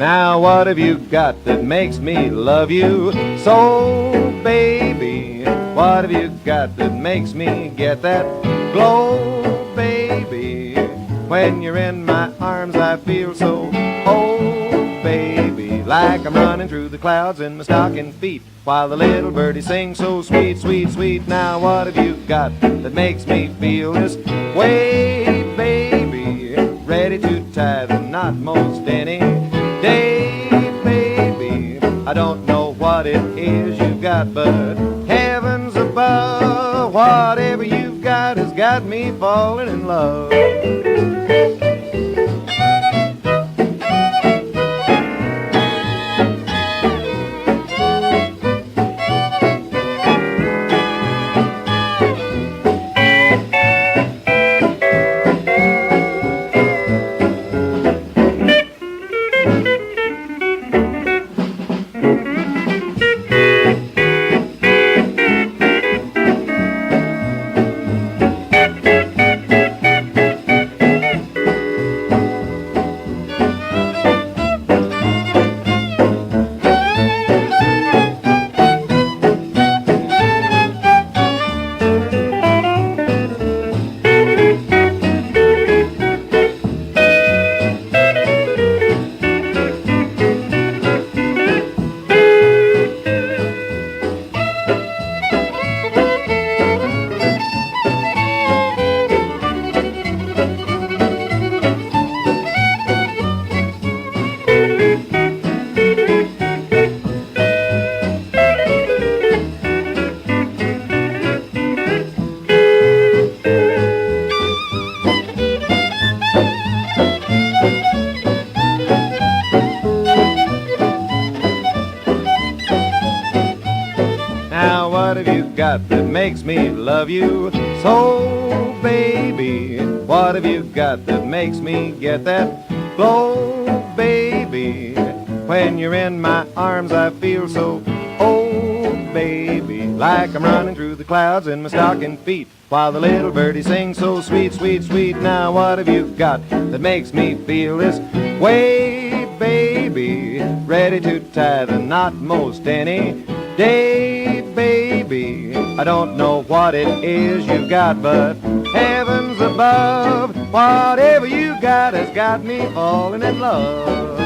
Now what have you got that makes me love you so, baby? What have you got that makes me get that glow, baby? When you're in my arms I feel so, oh, baby, like I'm running through the clouds in my stocking feet, while the little birdie sings so sweet, sweet, sweet. Now what have you got that makes me feel this way, baby? Ready to tie the knot most any day, baby. I don't know what it is you've got, but heavens above, whatever you've got has got me falling in love. Now what have you got that makes me love you so, baby? What have you got that makes me get that glow, baby? When you're in my arms I feel so, oh, baby, like I'm running through the clouds in my stocking feet, while the little birdie sings so sweet, sweet, sweet. Now what have you got that makes me feel this way, baby? Ready to tie the knot most any day, baby. I don't know what it is you've got, but heavens above, whatever you got has got me falling in love.